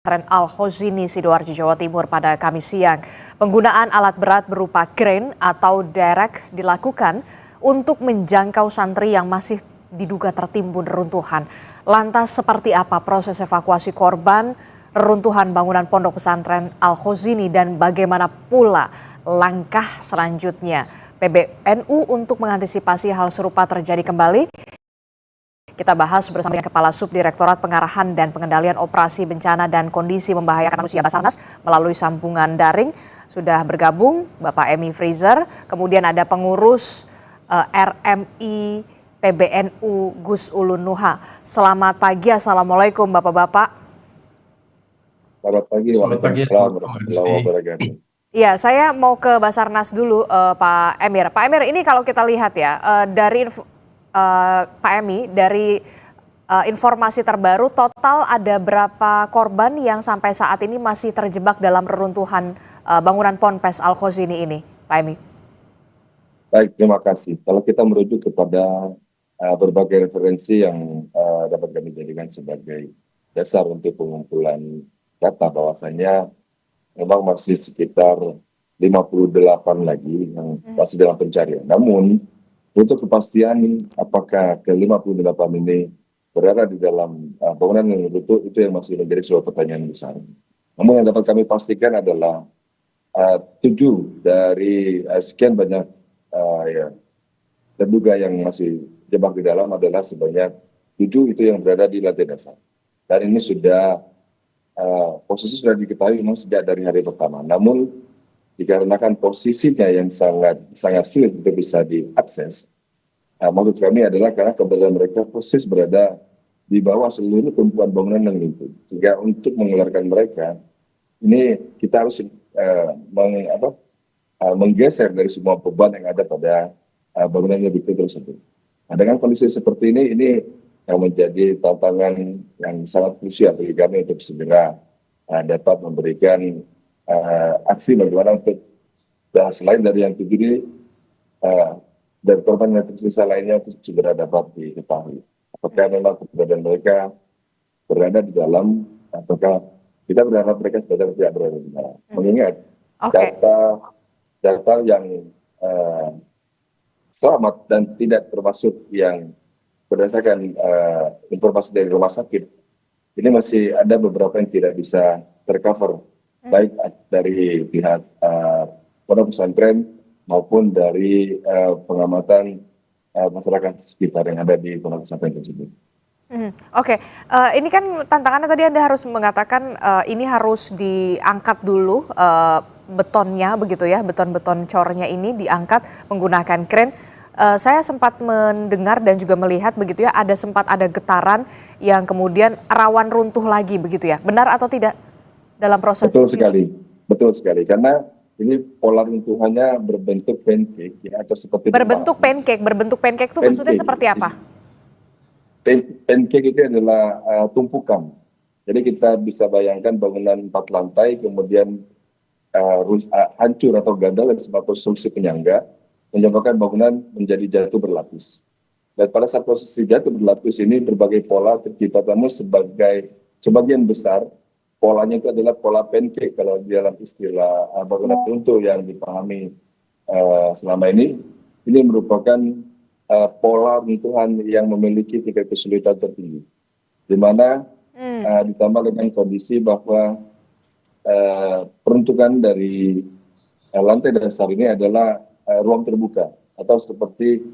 Pesantren Al-Khozini, Sidoarjo, Jawa Timur pada Kamis siang. Penggunaan alat berat berupa kren atau derek dilakukan untuk menjangkau santri yang masih diduga tertimbun reruntuhan. Lantas seperti apa proses evakuasi korban reruntuhan bangunan pondok pesantren Al-Khozini dan bagaimana pula langkah selanjutnya PBNU untuk mengantisipasi hal serupa terjadi kembali? Kita bahas bersama dengan Kepala Subdirektorat Pengarahan dan Pengendalian Operasi Bencana dan Kondisi Membahayakan Manusia Basarnas melalui sambungan daring. Sudah bergabung Bapak Emi Freezer, kemudian ada pengurus RMI PBNU Gus Ulun Nuha. Selamat pagi, Assalamualaikum Bapak-Bapak. Selamat pagi, waalaikumsalam warahmatullahi wabarakatuh. Ya, saya mau ke Basarnas dulu, Pak Emir. Pak Emir, ini kalau kita lihat ya, dari Pak Emi, dari informasi terbaru total ada berapa korban yang sampai saat ini masih terjebak dalam reruntuhan bangunan Ponpes Al-Khozini ini, Pak Emi? Baik, terima kasih. Kalau kita merujuk kepada berbagai referensi yang dapat kami jadikan sebagai dasar untuk pengumpulan data bahwasanya memang masih sekitar 58 lagi yang masih dalam pencarian. Namun untuk kepastian apakah ke-58 ini berada di dalam bangunan yang runtuh itu yang masih menjadi sebuah pertanyaan besar. Namun yang dapat kami pastikan adalah 7 dari sekian banyak terduga yang masih jebak di dalam adalah sebanyak 7 itu yang berada di lantai dasar. Dan ini sudah posisi sudah diketahui memang sejak dari hari pertama. Namun dikarenakan posisinya yang sangat sulit untuk bisa diakses, maksud kami adalah karena keberadaan mereka persis berada di bawah seluruh tumpuan bangunan yang itu. Sehingga untuk mengeluarkan mereka, ini kita harus menggeser dari semua beban yang ada pada bangunan yang itu tersebut. Nah, dengan kondisi seperti ini yang menjadi tantangan yang sangat krusial bagi kami untuk segera dapat memberikan aksi bagaimana untuk selain dari yang 7 ini dan korban yang tersisa lainnya segera dapat diketahui. Apakah memang keberadaan mereka berada di dalam ataukah kita berharap mereka sebenarnya tidak berada di dalam. Mengingat data yang selamat dan tidak termasuk yang berdasarkan informasi dari rumah sakit, ini masih ada beberapa yang tidak bisa tercover baik dari pihak pondok pesantren maupun dari pengamatan masyarakat sekitar yang ada di pondok pesantren tersebut. Oke, ini kan tantangannya tadi Anda harus mengatakan ini harus diangkat dulu betonnya begitu ya, beton-beton cornya ini diangkat menggunakan kren. Saya sempat mendengar dan juga melihat begitu ya, sempat ada getaran yang kemudian rawan runtuh lagi begitu ya, benar atau tidak? Dalam proses betul sekali karena ini pola runtuhannya berbentuk pancake ya, atau seperti berbentuk pancake itu maksudnya seperti apa? Pancake itu adalah tumpukan. Jadi kita bisa bayangkan bangunan 4 lantai kemudian hancur atau gagal dari sebuah konstruksi penyangga menyebabkan bangunan menjadi jatuh berlapis. Dan pada saat posisi jatuh berlapis ini berbagai pola tercipta, namun sebagian besar polanya itu adalah pola pancake kalau di dalam istilah bangunan runtuh yang dipahami selama ini merupakan pola runtuhan yang memiliki tingkat kesulitan tertinggi, di mana ditambah dengan kondisi bahwa peruntukan dari lantai dasar ini adalah ruang terbuka atau seperti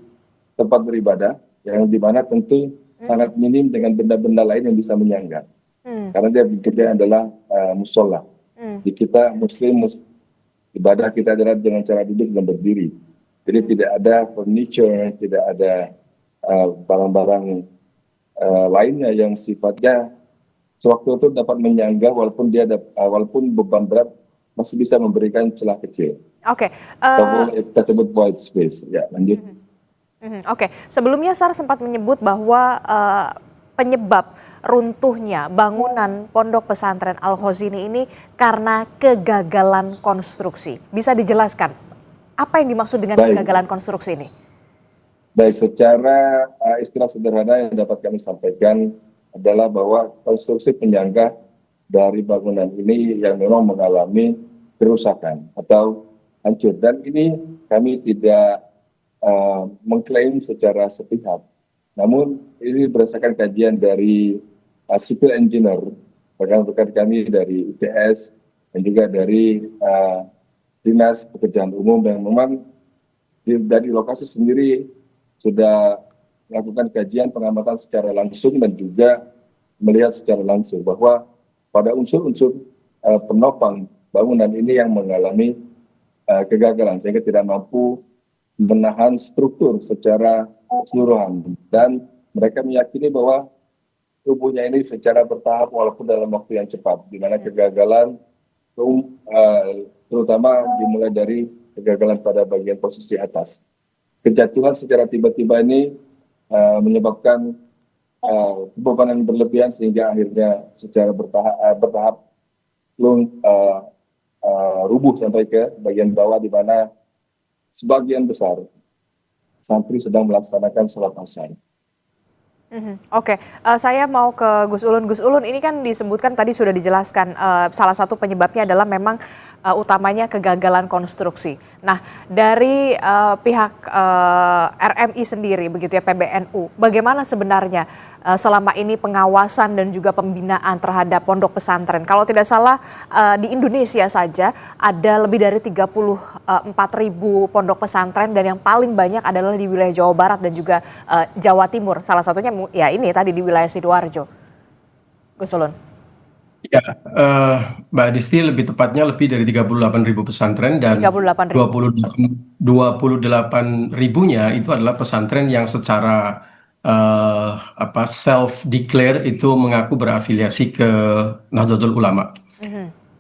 tempat beribadah yang dimana tentu sangat minim dengan benda-benda lain yang bisa menyangga. Karena dia bentuknya adalah musola. Di kita muslim ibadah kita adalah dengan cara duduk dan berdiri. Jadi tidak ada furniture, tidak ada barang-barang lainnya yang sifatnya sewaktu itu dapat menyangga walaupun beban berat masih bisa memberikan celah kecil. Oke. Kita sebut void space. Ya, lanjut. Oke. Sebelumnya SAR sempat menyebut bahwa penyebab runtuhnya bangunan pondok pesantren Al-Khozini ini karena kegagalan konstruksi. Bisa dijelaskan apa yang dimaksud dengan kegagalan konstruksi ini? Baik, secara istilah sederhana yang dapat kami sampaikan adalah bahwa konstruksi penyangga dari bangunan ini yang memang mengalami kerusakan atau hancur. Dan ini kami tidak mengklaim secara sepihak. Namun ini berdasarkan kajian dari civil engineer, rekan-rekan kami dari ITS dan juga dari Dinas Pekerjaan Umum yang memang dari lokasi sendiri sudah melakukan kajian pengamatan secara langsung dan juga melihat secara langsung bahwa pada unsur-unsur penopang bangunan ini yang mengalami kegagalan sehingga tidak mampu menahan struktur secara keseluruhan, dan mereka meyakini bahwa tubuhnya ini secara bertahap walaupun dalam waktu yang cepat, di mana kegagalan terutama dimulai dari kegagalan pada bagian posisi atas. Kejatuhan secara tiba-tiba ini menyebabkan bebanan berlebihan sehingga akhirnya secara bertahap rubuh sampai ke bagian bawah, di mana sebagian besar santri sedang melaksanakan sholat asar. Oke, saya mau ke Gus Ulun. Gus Ulun, ini kan disebutkan tadi sudah dijelaskan salah satu penyebabnya adalah memang utamanya kegagalan konstruksi. Nah, dari pihak RMI sendiri, begitu ya, PBNU, bagaimana sebenarnya selama ini pengawasan dan juga pembinaan terhadap pondok pesantren? Kalau tidak salah di Indonesia saja ada lebih dari 34.000 pondok pesantren, dan yang paling banyak adalah di wilayah Jawa Barat dan juga Jawa Timur. Salah satunya ya ini tadi di wilayah Sidoarjo. Gus Ulun. Ya, Mbak Disti, lebih tepatnya lebih dari 38.000 pesantren, dan 28 ribunya itu adalah pesantren yang secara self declare itu mengaku berafiliasi ke Nahdlatul Ulama.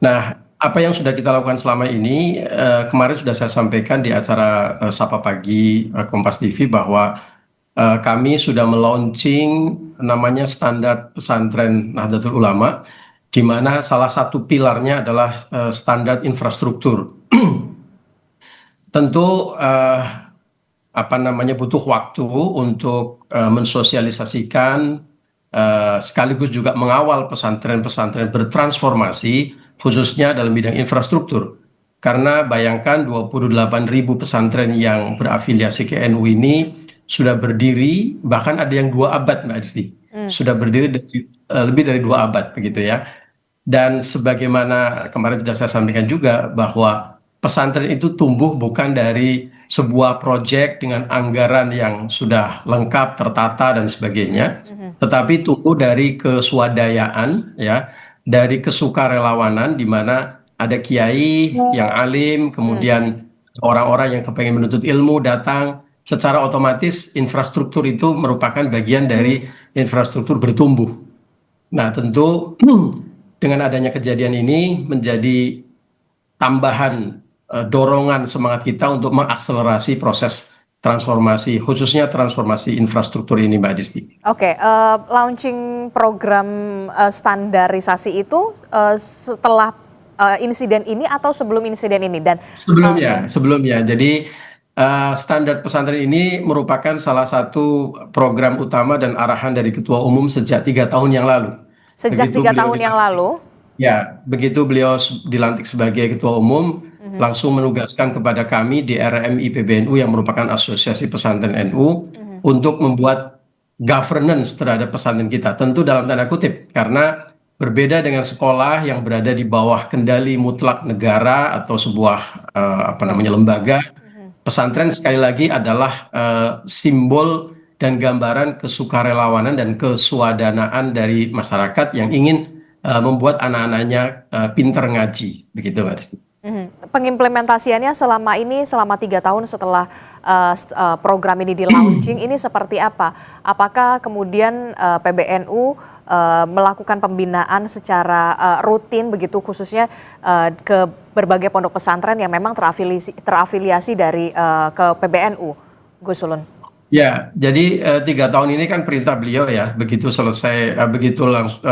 Nah, apa yang sudah kita lakukan selama ini, kemarin sudah saya sampaikan di acara Sapa Pagi Kompas TV bahwa kami sudah melaunching namanya standar pesantren Nahdlatul Ulama, di mana salah satu pilarnya adalah standar infrastruktur. Tentu butuh waktu untuk mensosialisasikan sekaligus juga mengawal pesantren-pesantren bertransformasi khususnya dalam bidang infrastruktur. Karena bayangkan 28.000 pesantren yang berafiliasi ke NU ini sudah berdiri, bahkan ada yang 2 abad, Mbak Disti. Sudah berdiri lebih dari 2 abad begitu ya. Dan sebagaimana kemarin sudah saya sampaikan juga bahwa pesantren itu tumbuh bukan dari sebuah proyek dengan anggaran yang sudah lengkap, tertata dan sebagainya, tetapi tumbuh dari keswadayaan ya, dari kesukarelawanan, di mana ada kiai yang alim, kemudian orang-orang yang kepengen menuntut ilmu datang, secara otomatis infrastruktur itu merupakan bagian dari infrastruktur bertumbuh. Nah, tentu dengan adanya kejadian ini menjadi tambahan dorongan semangat kita untuk mengakselerasi proses transformasi, khususnya transformasi infrastruktur ini, Mbak Disti. Oke, launching program standarisasi itu setelah insiden ini atau sebelum insiden ini? Dan sebelumnya. Jadi standar pesantren ini merupakan salah satu program utama dan arahan dari Ketua Umum sejak 3 tahun yang lalu. Sejak 3 tahun yang lalu? Ya, begitu beliau dilantik sebagai Ketua Umum, langsung menugaskan kepada kami di RMI PBNU yang merupakan Asosiasi Pesantren NU untuk membuat governance terhadap pesantren kita. Tentu dalam tanda kutip, karena berbeda dengan sekolah yang berada di bawah kendali mutlak negara atau sebuah lembaga. Pesantren sekali lagi adalah simbol dan gambaran kesukarelawanan dan keswadanaan dari masyarakat yang ingin membuat anak-anaknya pintar ngaji, begitu Mbak Disti. Pengimplementasiannya selama 3 tahun setelah program ini di-launching, ini seperti apa? Apakah kemudian PBNU melakukan pembinaan secara rutin begitu, khususnya ke berbagai pondok pesantren yang memang terafiliasi dari ke PBNU, Gus Ulun? Ya, jadi 3 tahun ini kan perintah beliau ya, begitu selesai, begitu langsung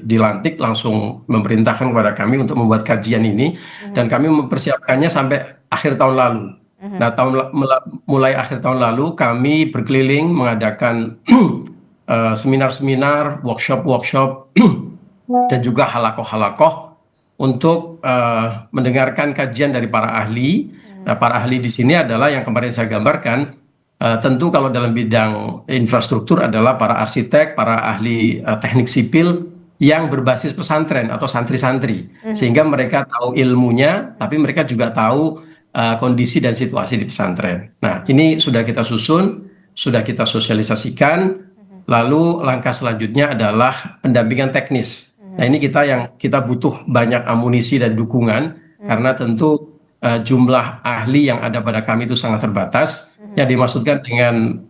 dilantik langsung memerintahkan kepada kami untuk membuat kajian ini, dan kami mempersiapkannya sampai akhir tahun lalu. Nah, mulai akhir tahun lalu kami berkeliling mengadakan seminar-seminar, workshop-workshop dan juga halakoh-halakoh untuk mendengarkan kajian dari para ahli. Nah, para ahli di sini adalah yang kemarin saya gambarkan. Tentu kalau dalam bidang infrastruktur adalah para arsitek, para ahli teknik sipil yang berbasis pesantren atau santri-santri, sehingga mereka tahu ilmunya, tapi mereka juga tahu kondisi dan situasi di pesantren. Nah, ini sudah kita susun, sudah kita sosialisasikan. Lalu langkah selanjutnya adalah pendampingan teknis. Nah, ini kita butuh banyak amunisi dan dukungan karena tentu jumlah ahli yang ada pada kami itu sangat terbatas. Yang dimaksudkan dengan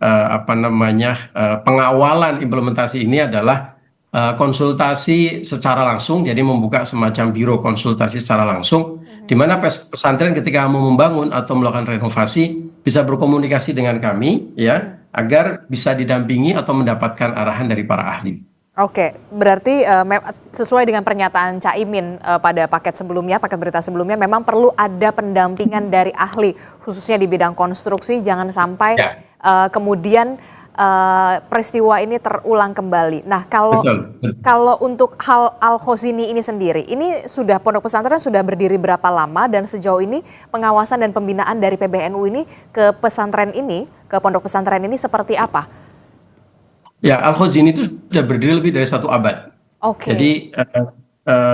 pengawalan implementasi ini adalah konsultasi secara langsung, jadi membuka semacam biro konsultasi secara langsung, di mana pesantren ketika mau membangun atau melakukan renovasi bisa berkomunikasi dengan kami, ya, agar bisa didampingi atau mendapatkan arahan dari para ahli. Oke, berarti sesuai dengan pernyataan Caimin pada paket berita sebelumnya, memang perlu ada pendampingan dari ahli, khususnya di bidang konstruksi, jangan sampai kemudian peristiwa ini terulang kembali. Nah, kalau untuk hal Al-Khozini ini sendiri, ini pondok pesantren sudah berdiri berapa lama, dan sejauh ini pengawasan dan pembinaan dari PBNU ini ke pondok pesantren ini seperti apa? Ya, Al-Khozini itu sudah berdiri lebih dari 1 abad. Jadi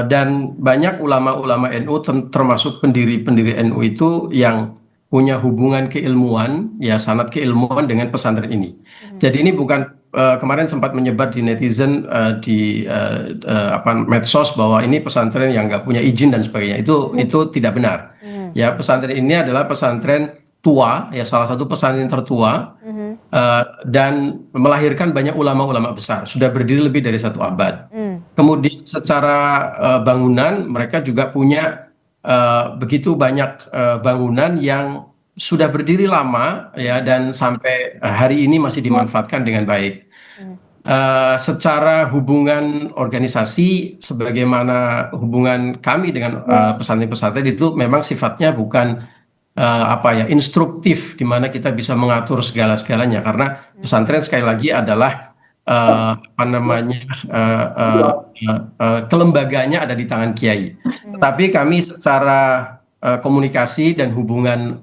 dan banyak ulama-ulama NU termasuk pendiri-pendiri NU itu yang punya hubungan keilmuan, ya, sanad keilmuan dengan pesantren ini. Jadi ini bukan kemarin sempat menyebar di netizen di medsos bahwa ini pesantren yang nggak punya izin dan sebagainya. Itu tidak benar. Ya, pesantren ini adalah pesantren tua, ya, salah satu pesantren tertua, dan melahirkan banyak ulama-ulama besar, sudah berdiri lebih dari 1 abad. Kemudian secara bangunan mereka juga punya begitu banyak bangunan yang sudah berdiri lama, ya, dan sampai hari ini masih dimanfaatkan dengan baik. Secara hubungan organisasi, sebagaimana hubungan kami dengan pesantren-pesantren itu memang sifatnya bukan instruktif, di mana kita bisa mengatur segala-segalanya, karena pesantren sekali lagi adalah kelembagaannya ada di tangan kiai. Tapi kami secara komunikasi dan hubungan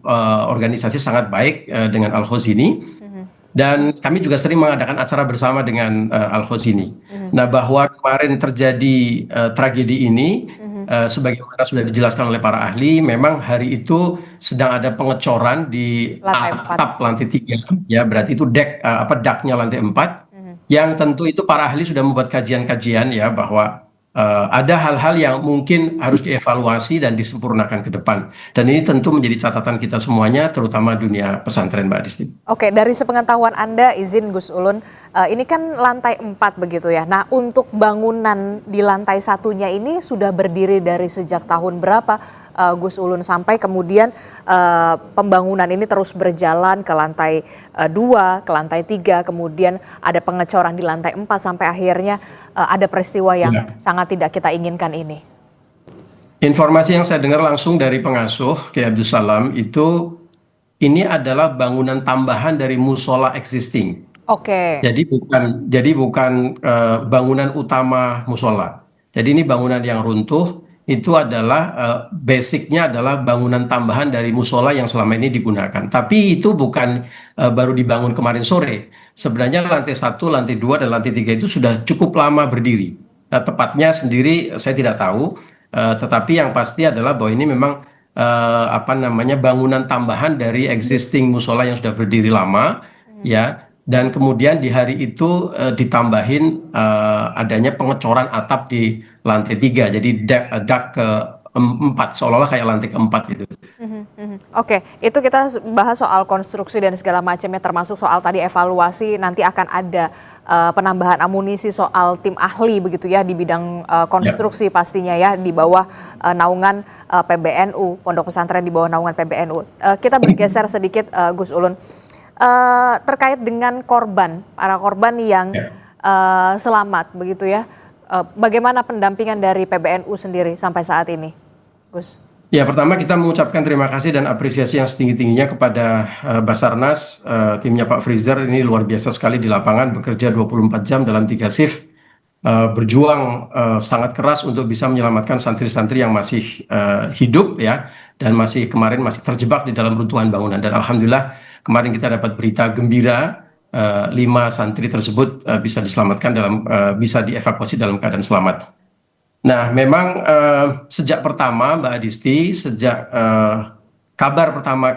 organisasi sangat baik dengan Al-Khozini, dan kami juga sering mengadakan acara bersama dengan Al-Khozini. Nah, bahwa kemarin terjadi tragedi ini, sebagaimana sudah dijelaskan oleh para ahli, memang hari itu sedang ada pengecoran di atap lantai 3, ya, berarti itu daknya lantai 4, yang tentu itu para ahli sudah membuat kajian-kajian, ya, bahwa ada hal-hal yang mungkin harus dievaluasi dan disempurnakan ke depan. Dan ini tentu menjadi catatan kita semuanya, terutama dunia pesantren, Mbak Disti. Oke, dari sepengetahuan Anda, izin Gus Ulun, ini kan lantai 4 begitu ya. Nah, untuk bangunan di lantai 1-nya ini sudah berdiri dari sejak tahun berapa, Gus Ulun, sampai kemudian pembangunan ini terus berjalan ke lantai 2, ke lantai 3, kemudian ada pengecoran di lantai 4, sampai akhirnya ada peristiwa yang sangat tidak kita inginkan ini. Informasi yang saya dengar langsung dari pengasuh Kiai Abdul Salam itu, ini adalah bangunan tambahan dari musola existing. Jadi bukan bangunan utama musola. Jadi ini bangunan yang runtuh, itu adalah basicnya adalah bangunan tambahan dari musola yang selama ini digunakan. Tapi itu bukan baru dibangun kemarin sore. Sebenarnya lantai 1, lantai 2, dan lantai 3 itu sudah cukup lama berdiri. Tepatnya sendiri saya tidak tahu, tetapi yang pasti adalah bahwa ini memang bangunan tambahan dari existing musola yang sudah berdiri lama, ya. Dan kemudian di hari itu ditambahin adanya pengecoran atap di lantai 3, jadi dak ke-4, seolah-olah kayak lantai ke-4 gitu. Oke, itu kita bahas soal konstruksi dan segala macamnya, termasuk soal tadi evaluasi, nanti akan ada penambahan amunisi soal tim ahli begitu ya di bidang konstruksi pastinya ya, di bawah naungan PBNU, pondok pesantren di bawah naungan PBNU. Kita bergeser sedikit, Gus Ulun, terkait dengan para korban yang selamat begitu ya. Bagaimana pendampingan dari PBNU sendiri sampai saat ini, Gus? Ya, pertama kita mengucapkan terima kasih dan apresiasi yang setinggi-tingginya kepada Basarnas, timnya Pak Freezer, ini luar biasa sekali di lapangan, bekerja 24 jam dalam 3 shift berjuang sangat keras untuk bisa menyelamatkan santri-santri yang masih hidup ya, dan kemarin masih terjebak di dalam runtuhan bangunan. Dan alhamdulillah kemarin kita dapat berita gembira, 5 santri tersebut bisa diselamatkan bisa dievakuasi dalam keadaan selamat. Nah, memang sejak pertama Mbak Adisti, sejak kabar pertama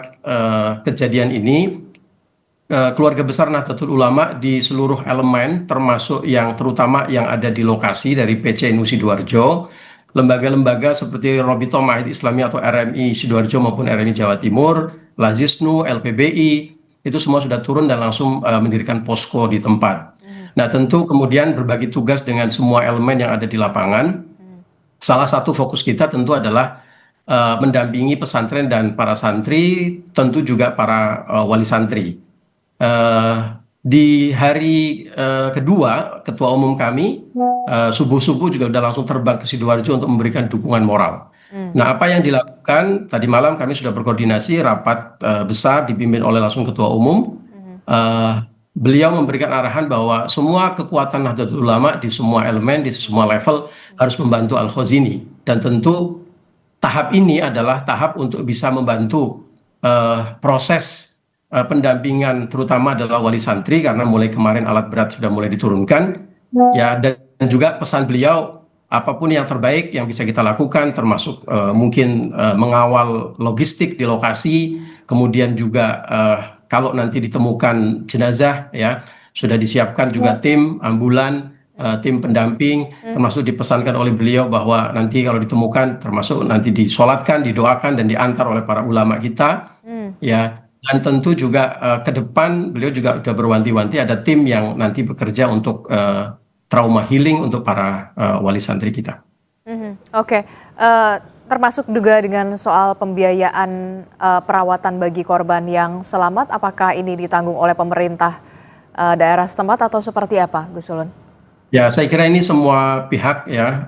kejadian ini, keluarga besar Nahdlatul Ulama di seluruh elemen, termasuk terutama yang ada di lokasi dari PCNU Sidoarjo, lembaga-lembaga seperti Robito Mahid Islami atau RMI Sidoarjo maupun RMI Jawa Timur, Lazisnu, LPBI, itu semua sudah turun dan langsung mendirikan posko di tempat. Nah, tentu kemudian berbagi tugas dengan semua elemen yang ada di lapangan. Salah satu fokus kita tentu adalah mendampingi pesantren dan para santri, tentu juga para wali santri. Di hari kedua, Ketua Umum kami subuh-subuh juga sudah langsung terbang ke Sidoarjo untuk memberikan dukungan moral. Nah, apa yang dilakukan tadi malam, kami sudah berkoordinasi rapat besar dipimpin oleh langsung Ketua Umum. Beliau memberikan arahan bahwa semua kekuatan Nahdlatul Ulama di semua elemen, di semua level harus membantu Al-Khazini. Dan tentu tahap ini adalah tahap untuk bisa membantu proses pendampingan, terutama adalah wali santri, karena mulai kemarin alat berat sudah mulai diturunkan ya, dan juga pesan beliau, apapun yang terbaik yang bisa kita lakukan, termasuk mungkin mengawal logistik di lokasi, kemudian juga kalau nanti ditemukan jenazah ya, sudah disiapkan juga tim ambulan, tim pendamping, termasuk dipesankan oleh beliau bahwa nanti kalau ditemukan termasuk nanti disolatkan, didoakan dan diantar oleh para ulama kita ya. Dan tentu juga ke depan beliau juga sudah berwanti-wanti ada tim yang nanti bekerja untuk trauma healing untuk para wali santri kita. Oke. Termasuk juga dengan soal pembiayaan perawatan bagi korban yang selamat, apakah ini ditanggung oleh pemerintah daerah setempat atau seperti apa, Gus Ulun? Ya, saya kira ini semua pihak ya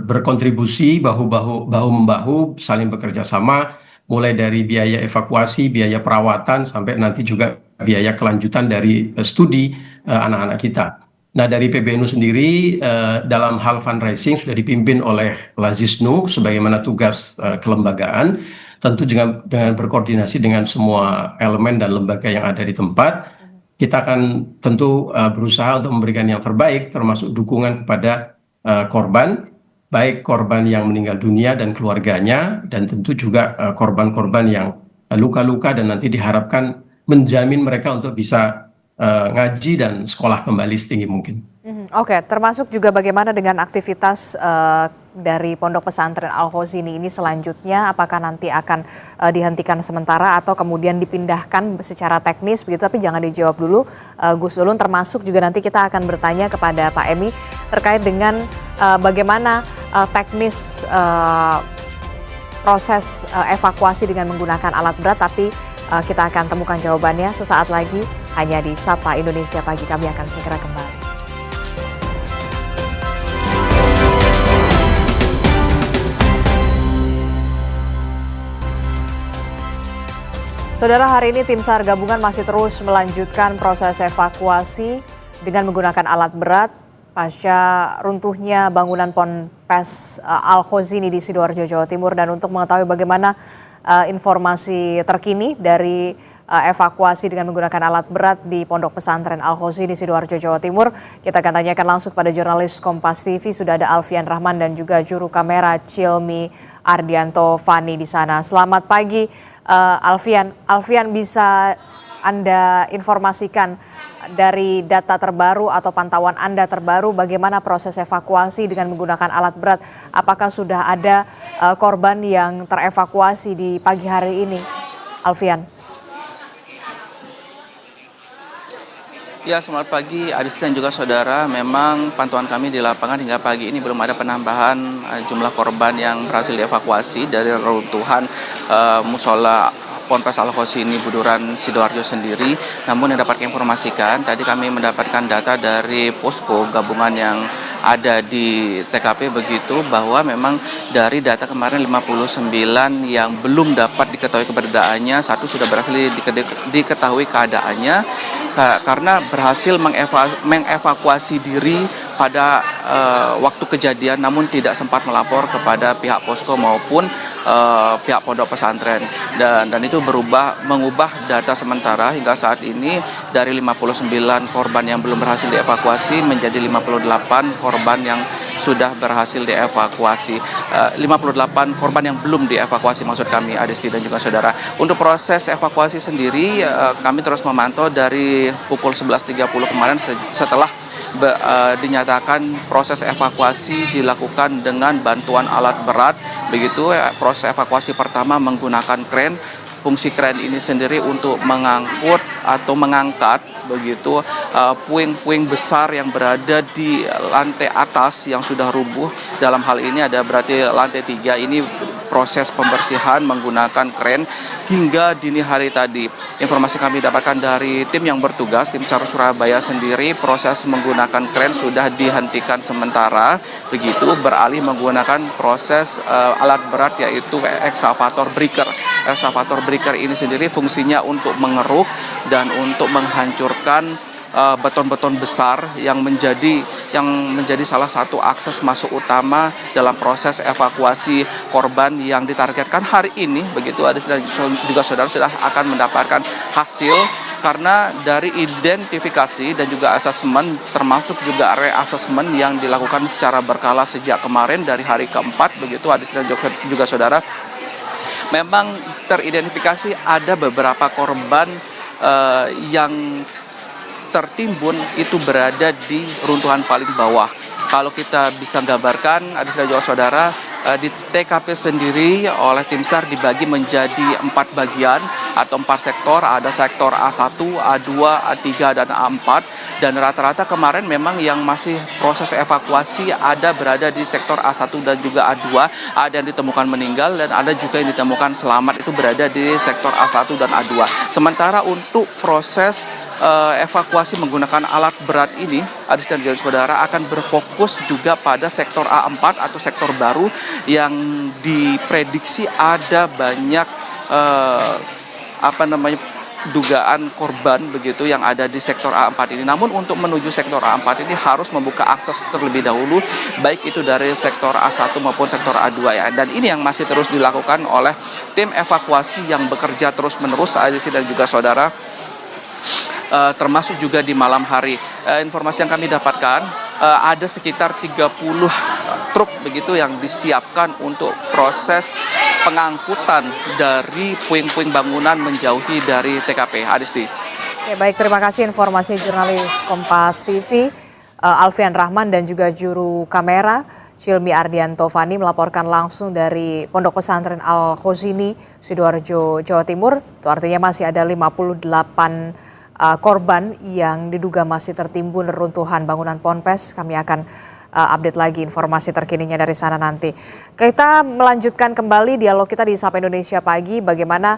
berkontribusi bahu-membahu, saling bekerja sama, mulai dari biaya evakuasi, biaya perawatan, sampai nanti juga biaya kelanjutan dari studi anak-anak kita. Nah, dari PBNU sendiri dalam hal fundraising sudah dipimpin oleh Lazisnu sebagaimana tugas kelembagaan, tentu dengan berkoordinasi dengan semua elemen dan lembaga yang ada di tempat. Kita akan tentu berusaha untuk memberikan yang terbaik, termasuk dukungan kepada korban, baik korban yang meninggal dunia dan keluarganya, dan tentu juga korban-korban yang luka-luka dan nanti diharapkan menjamin mereka untuk bisa ngaji dan sekolah kembali setinggi mungkin. Oke, termasuk juga bagaimana dengan aktivitas dari Pondok Pesantren Al-Khazini ini selanjutnya, apakah nanti akan dihentikan sementara atau kemudian dipindahkan secara teknis begitu, tapi jangan dijawab dulu Gus Ulun, termasuk juga nanti kita akan bertanya kepada Pak Emi terkait dengan bagaimana teknis proses evakuasi dengan menggunakan alat berat, tapi kita akan temukan jawabannya sesaat lagi hanya di Sapa Indonesia Pagi. Kami akan segera kembali. Saudara, hari ini tim SAR gabungan masih terus melanjutkan proses evakuasi dengan menggunakan alat berat pasca runtuhnya bangunan Ponpes Al-Khazini di Sidoarjo, Jawa Timur. Dan untuk mengetahui bagaimana informasi terkini dari evakuasi dengan menggunakan alat berat di Pondok Pesantren Al-Khazini di Sidoarjo, Jawa Timur, kita akan tanyakan langsung pada jurnalis Kompas TV. Sudah ada Alfian Rahman dan juga juru kamera Cilmi Ardianto Fani di sana. Selamat pagi Alfian. Alfian, bisa Anda informasikan dari data terbaru atau pantauan Anda terbaru bagaimana proses evakuasi dengan menggunakan alat berat? Apakah sudah ada korban yang terevakuasi di pagi hari ini, Alfian? Ya, selamat pagi Adisti dan juga saudara. Memang pantauan kami di lapangan hingga pagi ini belum ada penambahan jumlah korban yang berhasil dievakuasi dari reruntuhan musola Ponpes Al-Khazini Buduran Sidoarjo sendiri. Namun yang dapat informasikan, tadi kami mendapatkan data dari posko gabungan yang ada di TKP begitu, bahwa memang dari data kemarin 59 yang belum dapat diketahui keberadaannya, satu sudah berhasil diketahui keadaannya, karena berhasil mengevakuasi diri pada waktu kejadian, namun tidak sempat melapor kepada pihak posko maupun pihak pondok pesantren, dan itu mengubah data sementara hingga saat ini dari 59 korban yang belum berhasil dievakuasi menjadi 58 korban yang sudah berhasil dievakuasi. 58 korban yang belum dievakuasi maksud kami, Adisti dan juga saudara. Untuk proses evakuasi sendiri kami terus memantau dari pukul 11.30 kemarin setelah dinyatakan proses evakuasi dilakukan dengan bantuan alat berat. Begitu proses evakuasi pertama menggunakan kren. Fungsi kren ini sendiri untuk mengangkut atau mengangkat begitu puing-puing besar yang berada di lantai atas yang sudah rubuh. Dalam hal ini ada berarti lantai 3 ini proses pembersihan menggunakan kren hingga dini hari tadi. Informasi kami dapatkan dari tim yang bertugas, tim SAR Surabaya sendiri, proses menggunakan kren sudah dihentikan sementara, begitu beralih menggunakan proses alat berat yaitu ekskavator breaker. Ekskavator breaker ini sendiri fungsinya untuk mengeruk dan untuk menghancurkan beton-beton besar yang menjadi salah satu akses masuk utama dalam proses evakuasi korban yang ditargetkan hari ini. Begitu ada dan juga saudara sudah akan mendapatkan hasil karena dari identifikasi dan juga asesmen termasuk juga reasesmen yang dilakukan secara berkala sejak kemarin dari hari keempat. Begitu ada dan juga saudara, memang teridentifikasi ada beberapa korban yang tertimbun itu berada di runtuhan paling bawah. Kalau kita bisa gambarkan, ada juga saudara, di TKP sendiri oleh tim SAR dibagi menjadi 4 bagian atau 4 sektor. Ada sektor A1, A2, A3, dan A4. Dan rata-rata kemarin memang yang masih proses evakuasi ada berada di sektor A1 dan juga A2. Ada yang ditemukan meninggal dan ada juga yang ditemukan selamat itu berada di sektor A1 dan A2. Sementara untuk proses evakuasi menggunakan alat berat ini, Adis dan juga saudara, akan berfokus juga pada sektor A4 atau sektor baru yang diprediksi ada banyak dugaan korban begitu yang ada di sektor A4 ini. Namun untuk menuju sektor A4 ini harus membuka akses terlebih dahulu, baik itu dari sektor A1 maupun sektor A2 ya. Dan ini yang masih terus dilakukan oleh tim evakuasi yang bekerja terus-menerus, Adis dan juga saudara. Termasuk juga di malam hari. Informasi yang kami dapatkan ada sekitar 30 truk begitu yang disiapkan untuk proses pengangkutan dari puing-puing bangunan menjauhi dari TKP. Adisti. Ya, baik, terima kasih informasi jurnalis Kompas TV Alfian Rahman dan juga juru kamera Cilmi Ardianto Fani melaporkan langsung dari Pondok Pesantren Al Khozini, Sidoarjo, Jawa Timur. Itu artinya masih ada 58 korban yang diduga masih tertimbun reruntuhan bangunan Ponpes. Kami akan update lagi informasi terkininya dari sana nanti. Kita melanjutkan kembali dialog kita di Sapa Indonesia Pagi, bagaimana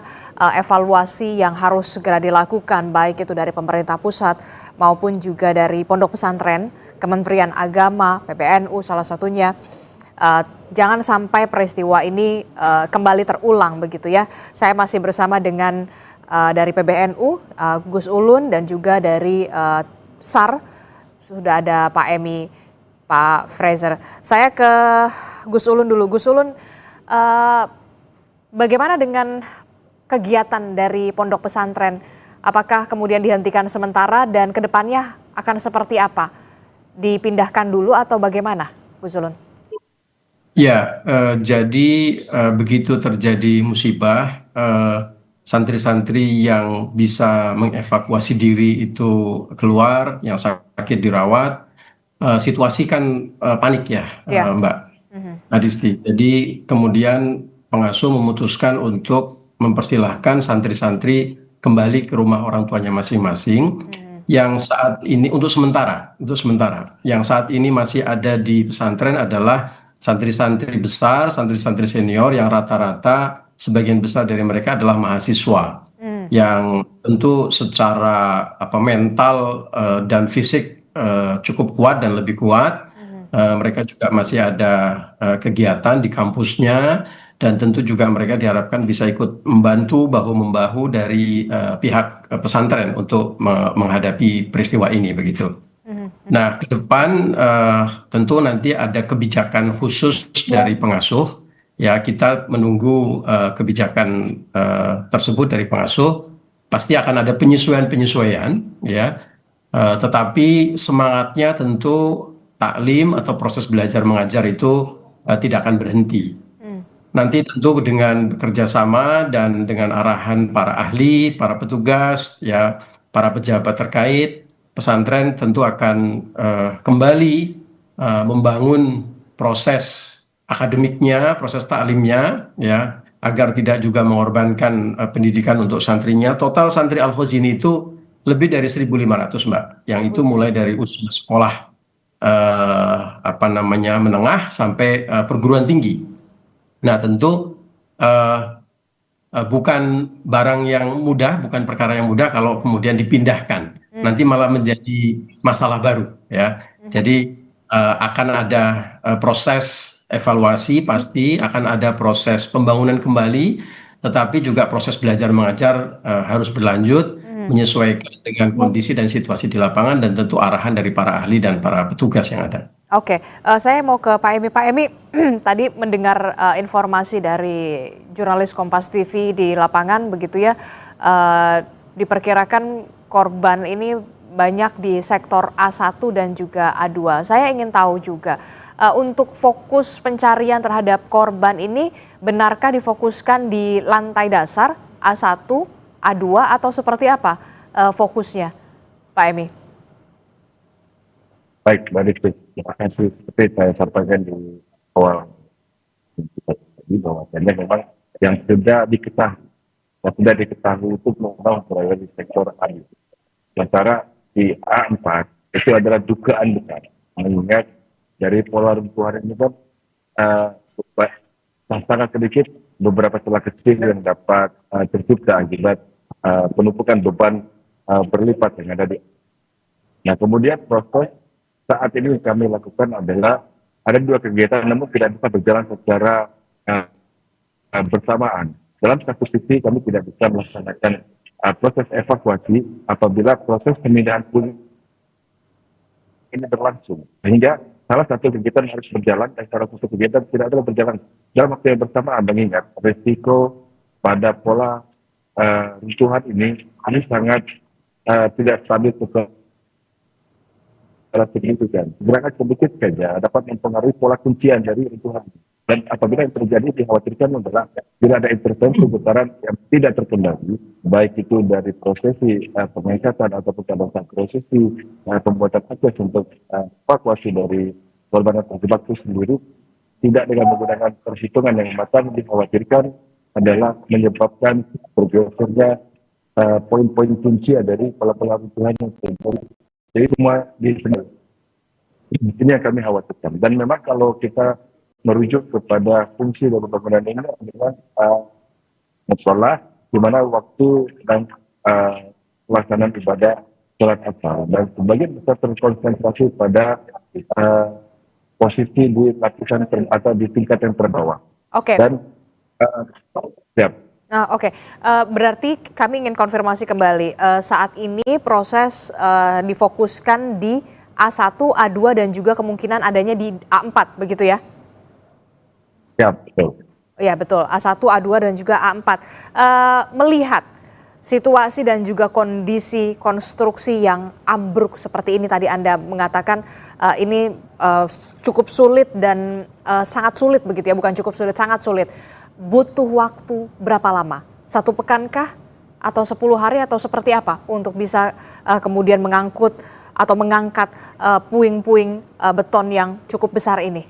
evaluasi yang harus segera dilakukan baik itu dari pemerintah pusat maupun juga dari pondok pesantren, Kementerian Agama, PBNU salah satunya. Jangan sampai peristiwa ini kembali terulang begitu ya. Saya masih bersama dengan dari PBNU, Gus Ulun, dan juga dari SAR, sudah ada Pak Emi, Pak Fraser. Saya ke Gus Ulun dulu. Gus Ulun, bagaimana dengan kegiatan dari pondok pesantren? Apakah kemudian dihentikan sementara dan kedepannya akan seperti apa? Dipindahkan dulu atau bagaimana, Gus Ulun? Ya, jadi begitu terjadi musibah, santri-santri yang bisa mengevakuasi diri itu keluar, yang sakit dirawat, situasi kan panik ya, Mbak Adisti. Jadi kemudian pengasuh memutuskan untuk mempersilahkan santri-santri kembali ke rumah orang tuanya masing-masing, yang saat ini untuk sementara, yang saat ini masih ada di pesantren adalah santri-santri besar, santri-santri senior yang rata-rata sebagian besar dari mereka adalah mahasiswa yang tentu secara mental dan fisik cukup kuat dan lebih kuat. Mereka juga masih ada kegiatan di kampusnya dan tentu juga mereka diharapkan bisa ikut membantu bahu-membahu dari pihak pesantren untuk menghadapi peristiwa ini begitu. Nah, ke depan tentu nanti ada kebijakan khusus dari pengasuh. Ya, kita menunggu kebijakan tersebut dari pengasuh. Pasti akan ada penyesuaian-penyesuaian, ya. Tetapi semangatnya tentu taklim atau proses belajar mengajar itu tidak akan berhenti. Nanti tentu dengan bekerja sama dan dengan arahan para ahli, para petugas, ya, para pejabat terkait, pesantren tentu akan kembali membangun proses akademiknya, proses taklimnya, ya, agar tidak juga mengorbankan pendidikan untuk santrinya. Total santri Al-Khazini itu lebih dari 1.500, Mbak, yang itu mulai dari usia sekolah menengah sampai perguruan tinggi. Nah, tentu bukan barang yang mudah, bukan perkara yang mudah kalau kemudian dipindahkan. Nanti malah menjadi masalah baru, ya. Jadi akan ada proses evaluasi, pasti akan ada proses pembangunan kembali, tetapi juga proses belajar mengajar harus berlanjut, menyesuaikan dengan kondisi dan situasi di lapangan, dan tentu arahan dari para ahli dan para petugas yang ada. Oke, saya mau ke Pak Emi. Pak Emi, tadi mendengar informasi dari jurnalis Kompas TV di lapangan begitu ya, diperkirakan korban ini banyak di sektor A1 dan juga A2. Saya ingin tahu juga, untuk fokus pencarian terhadap korban ini, benarkah difokuskan di lantai dasar A1, A2 atau seperti apa fokusnya, Pak Emi? Baik, Mbak Rizky, terima kasih. Seperti saya sampaikan di awal tadi, bahwasannya memang yang sudah diketahui itu memang berada di sektor A. Sementara di A4 itu adalah dugaan besar. Mengingat dari pola runtuhan ini kan sangat sedikit beberapa celah kecil yang dapat tercipta akibat penumpukan beban berlipat yang ada di. Nah, kemudian proses saat ini yang kami lakukan adalah ada 2 kegiatan, namun tidak bisa berjalan secara bersamaan. Dalam satu sisi kami tidak bisa melaksanakan proses evakuasi apabila proses pemindahan puing ini berlangsung. Sehingga salah satu kegiatan harus berjalan dan salah satu kegiatan tidak ada berjalan dalam waktu yang bersamaan, mengingat risiko pada pola runtuhan ini sangat tidak stabil secara signifikan. Gerakan sedikit saja dapat mempengaruhi pola kuncian dari runtuhan. Dan apabila yang terjadi dikhawatirkan adalah tidak ada intervensi getaran yang tidak terkendali, baik itu dari prosesi pengangkatan ataupun pada prosesi pembuatan akses untuk evakuasi dari korban terjebak itu sendiri, tidak dengan menggunakan perhitungan yang matang, dikhawatirkan adalah menyebabkan bergesernya poin-poin kunci dari pola-pola runtuhan yang terjadi. Jadi semua ini yang kami khawatirkan. Dan memang kalau kita merujuk kepada fungsi dari bangunan ini adalah musola, di mana waktu dan pelaksanaan ibadah sholat asar, dan sebagian besar terkonsentrasi pada posisi di lapisan atau di tingkat yang terbawah. Oke. Dan siap. Oke, berarti kami ingin konfirmasi kembali, saat ini proses difokuskan di A1, A2 dan juga kemungkinan adanya di A4, begitu ya? Ya, betul. Ya, betul, A1, A2 dan juga A4. Melihat situasi dan juga kondisi konstruksi yang ambruk seperti ini, tadi Anda mengatakan ini cukup sulit dan sangat sulit begitu ya, bukan cukup sulit, sangat sulit. Butuh waktu berapa lama? 1 pekankah? Atau 10 hari atau seperti apa untuk bisa kemudian mengangkut atau mengangkat puing-puing beton yang cukup besar ini?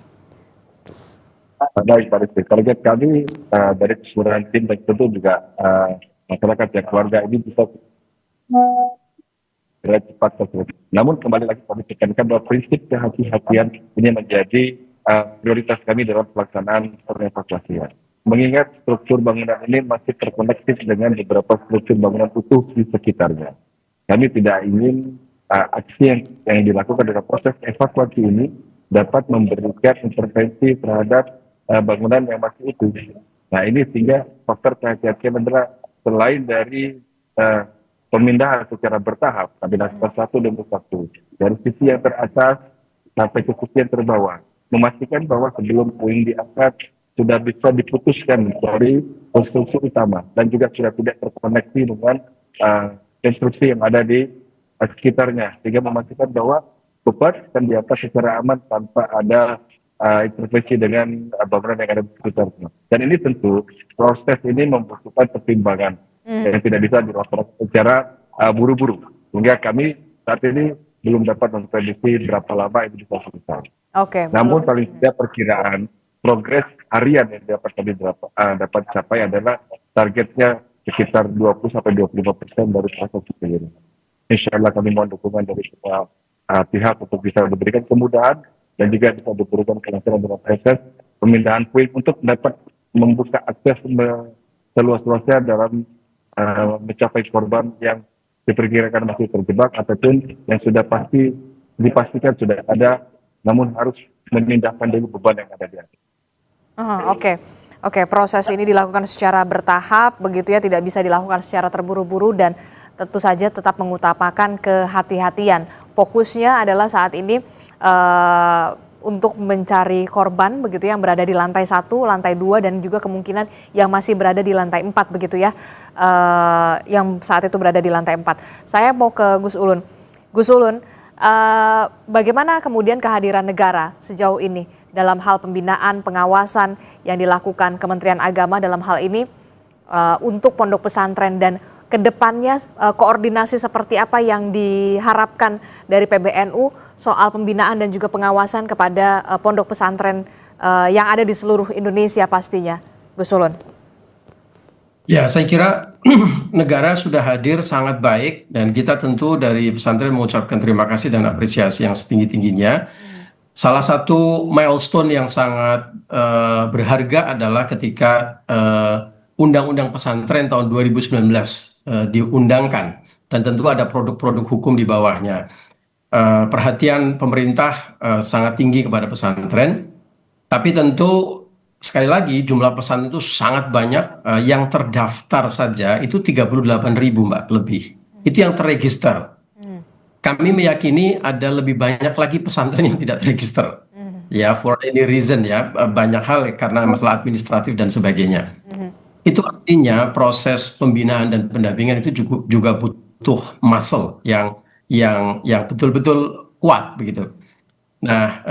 Baik, Pak Rizky. Target kami dari keseluruhan tim dan tentu juga masyarakat dan keluarga ini bisa cepat selesai. Namun kembali lagi kami tekankan bahwa prinsip kehati-hatian ini menjadi prioritas kami dalam pelaksanaan evakuasian. Mengingat struktur bangunan ini masih terkoneksi dengan beberapa struktur bangunan utuh di sekitarnya. Kami tidak ingin aksi yang dilakukan dalam proses evakuasi ini dapat memberikan intervensi terhadap bangunan yang masih utuh. Nah ini sehingga faktor kehati-hatian adalah selain dari pemindahan secara bertahap, tapi satu demi satu, dari sisi yang teratas sampai ke sisi yang terbawah, memastikan bahwa sebelum puing diangkat sudah bisa diputuskan dari konstruksi utama dan juga sudah tidak terkoneksi dengan konstruksi yang ada di sekitarnya, sehingga memastikan bahwa beban akan di atas secara aman tanpa ada intervensi dengan bangunan yang ada di sekitarnya. Dan ini tentu proses ini membutuhkan pertimbangan yang tidak bisa dilakukan secara buru-buru. Sehingga kami saat ini belum dapat memprediksi berapa lama itu bisa selesai. Namun paling tidak perkiraan progres harian yang dapat kami dapat capai adalah targetnya sekitar 20-25% dari proses ini. Insya Allah kami mohon dukungan dari semua pihak untuk bisa memberikan kemudahan dan juga bisa diberikan kelancaran dalam proses pemindahan puing untuk dapat membuka akses seluas-luasnya dalam mencapai korban yang diperkirakan masih terjebak ataupun yang sudah dipastikan sudah ada, namun harus memindahkan dulu beban yang ada di atas. Oke, proses ini dilakukan secara bertahap, begitu ya, tidak bisa dilakukan secara terburu-buru dan tentu saja tetap mengutamakan kehati-hatian. Fokusnya adalah saat ini untuk mencari korban begitu yang berada di lantai 1, lantai 2 dan juga kemungkinan yang masih berada di lantai 4 begitu ya, yang saat itu berada di lantai 4. Saya mau ke Gus Ulun. Gus Ulun, bagaimana kemudian kehadiran negara sejauh ini dalam hal pembinaan, pengawasan yang dilakukan Kementerian Agama dalam hal ini untuk pondok pesantren, dan kedepannya koordinasi seperti apa yang diharapkan dari PBNU soal pembinaan dan juga pengawasan kepada pondok pesantren yang ada di seluruh Indonesia pastinya, Gus Ulun? Ya, saya kira negara sudah hadir sangat baik dan kita tentu dari pesantren mengucapkan terima kasih dan apresiasi yang setinggi-tingginya. Salah satu milestone yang sangat berharga adalah ketika Undang-Undang Pesantren tahun 2019 diundangkan, dan tentu ada produk-produk hukum di bawahnya. Perhatian pemerintah sangat tinggi kepada pesantren, tapi tentu sekali lagi jumlah pesantren itu sangat banyak, yang terdaftar saja itu 38.000 Mbak lebih, itu yang terregister. Kami meyakini ada lebih banyak lagi pesantren yang tidak terregister, ya for any reason ya, banyak hal karena masalah administratif dan sebagainya. Itu artinya proses pembinaan dan pendampingan itu juga butuh muscle yang betul-betul kuat begitu. Nah,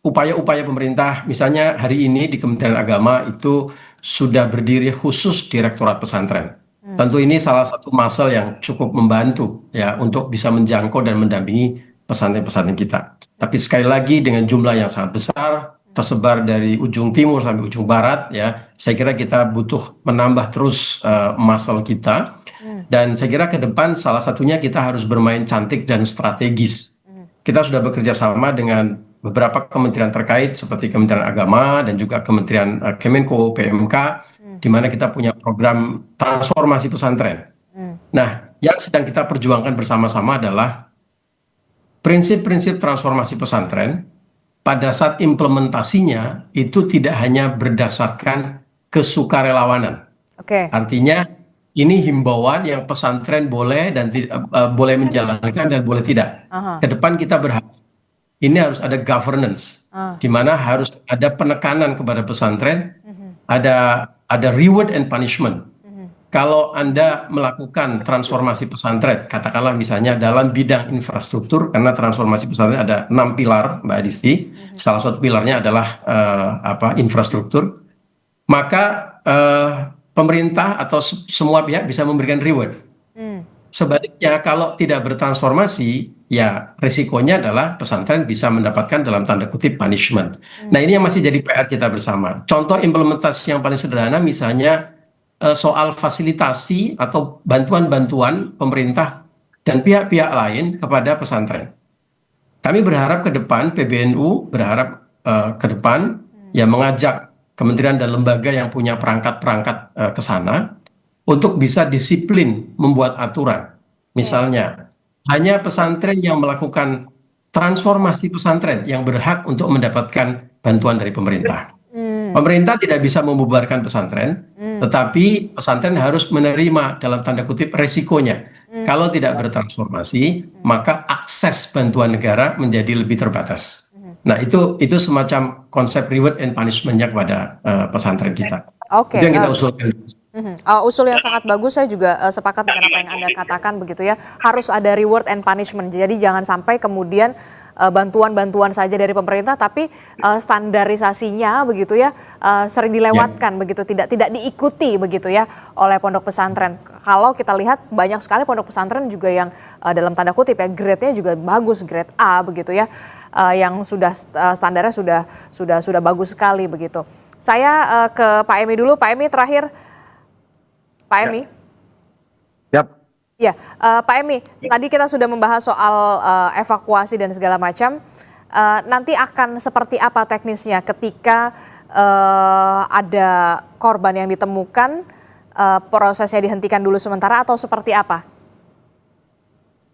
upaya-upaya pemerintah, misalnya hari ini di Kementerian Agama itu sudah berdiri khusus Direktorat Pesantren. Tentu ini salah satu muscle yang cukup membantu ya untuk bisa menjangkau dan mendampingi pesantren-pesantren kita. Tapi sekali lagi dengan jumlah yang sangat besar, tersebar dari ujung timur sampai ujung barat ya, saya kira kita butuh menambah terus muscle kita, dan saya kira ke depan salah satunya kita harus bermain cantik dan strategis. Kita sudah bekerja sama dengan beberapa kementerian terkait seperti Kementerian Agama dan juga Kementerian Kemenko, PMK, di mana kita punya program transformasi pesantren. Nah, yang sedang kita perjuangkan bersama-sama adalah prinsip-prinsip transformasi pesantren. Pada saat implementasinya itu tidak hanya berdasarkan kesukarelawanan. Artinya ini himbauan yang pesantren boleh dan boleh menjalankan dan boleh tidak. Ke depan kita berharap ini harus ada governance, di mana harus ada penekanan kepada pesantren, ada reward and punishment. Kalau Anda melakukan transformasi pesantren, katakanlah misalnya dalam bidang infrastruktur, karena transformasi pesantren ada 6 pilar, Mbak Adisti, salah satu pilarnya adalah infrastruktur, maka pemerintah atau semua pihak bisa memberikan reward. Sebaliknya kalau tidak bertransformasi, ya risikonya adalah pesantren bisa mendapatkan dalam tanda kutip punishment. Nah, ini yang masih jadi PR kita bersama. Contoh implementasi yang paling sederhana misalnya soal fasilitasi atau bantuan-bantuan pemerintah dan pihak-pihak lain kepada pesantren. Kami berharap ke depan, PBNU berharap ke depan ya mengajak kementerian dan lembaga yang punya perangkat-perangkat ke sana untuk bisa disiplin membuat aturan. Misalnya, hanya pesantren yang melakukan transformasi pesantren yang berhak untuk mendapatkan bantuan dari pemerintah. Pemerintah tidak bisa membubarkan pesantren, tetapi pesantren harus menerima dalam tanda kutip resikonya. Kalau tidak bertransformasi, maka akses bantuan negara menjadi lebih terbatas. Nah, itu semacam konsep reward and punishment-nya kepada pesantren kita. Oke, Itu yang kita usulkan. usul yang sangat bagus. Saya juga sepakat dengan apa yang Anda katakan begitu ya. Harus ada reward and punishment. Jadi jangan sampai kemudian bantuan-bantuan saja dari pemerintah, tapi standarisasinya begitu ya sering dilewatkan begitu, tidak diikuti begitu ya oleh pondok pesantren. Kalau kita lihat banyak sekali pondok pesantren juga yang dalam tanda kutip ya grade-nya juga bagus, grade A begitu ya, yang sudah standarnya sudah bagus sekali begitu. Saya ke Pak Emi dulu. Pak Emi terakhir. Pak Emi. Siap. Ya, Pak Emi, tadi kita sudah membahas soal evakuasi dan segala macam. Nanti akan seperti apa teknisnya ketika ada korban yang ditemukan, prosesnya dihentikan dulu sementara atau seperti apa?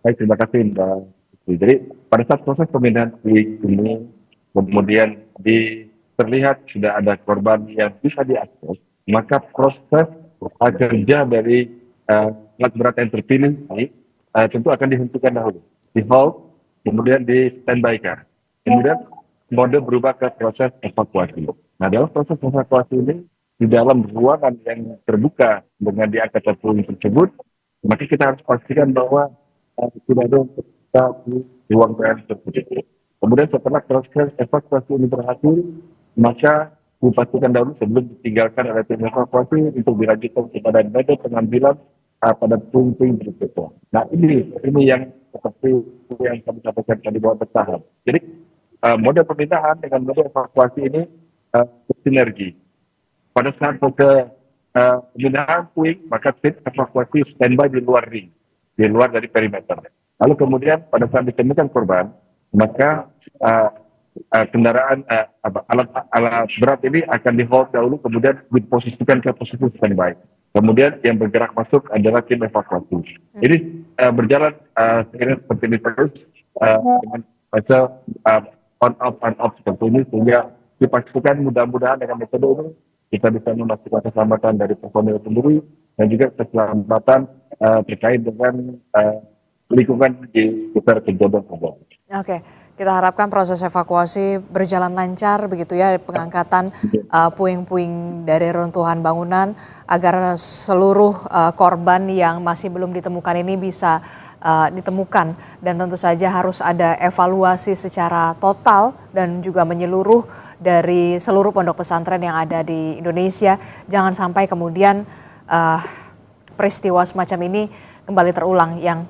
Baik, terima kasih Mbak. Jadi pada saat proses pemindahan ini, kemudian terlihat sudah ada korban yang bisa diakses, maka proses kerja dari alat berat yang terpilih ini tentu akan dihentikan dahulu, di hold, kemudian di standby-kan. Kemudian mode berubah ke proses evakuasi. Nah, dalam proses evakuasi ini, di dalam ruangan yang terbuka dengan diangkat puing tersebut, maka kita harus pastikan bahwa tidak ada kita di ruang tersebut. Kemudian setelah proses evakuasi ini berhasil, maka dipastikan dahulu sebelum ditinggalkan oleh tim evakuasi untuk dilanjutkan kepada mode pengambilan pada puing-puing berikutnya. Nah, ini yang seperti yang kami sampaikan tadi bahwa bertahap. Jadi mode pemindahan dengan mode evakuasi ini bersinergi. Pada saat mode pemindahan puing, maka tim evakuasi standby di luar ring, di luar dari perimeter. Lalu kemudian pada saat ditemukan korban, maka kendaraan alat berat ini akan di hold dahulu, kemudian diposisikan ke posisi standby. Kemudian yang bergerak masuk adalah tim evakuasi. Ini berjalan seperti ini terus dengan fase on off seperti ini, sehingga dipastikan mudah-mudahan dengan metode ini kita bisa memastikan keselamatan dari personil sendiri dan juga keselamatan terkait dengan lingkungan di sekitar kejadian. Oke, kita harapkan proses evakuasi berjalan lancar begitu ya, pengangkatan puing-puing dari runtuhan bangunan agar seluruh korban yang masih belum ditemukan ini bisa ditemukan, dan tentu saja harus ada evaluasi secara total dan juga menyeluruh dari seluruh pondok pesantren yang ada di Indonesia. Jangan sampai kemudian peristiwa semacam ini kembali terulang yang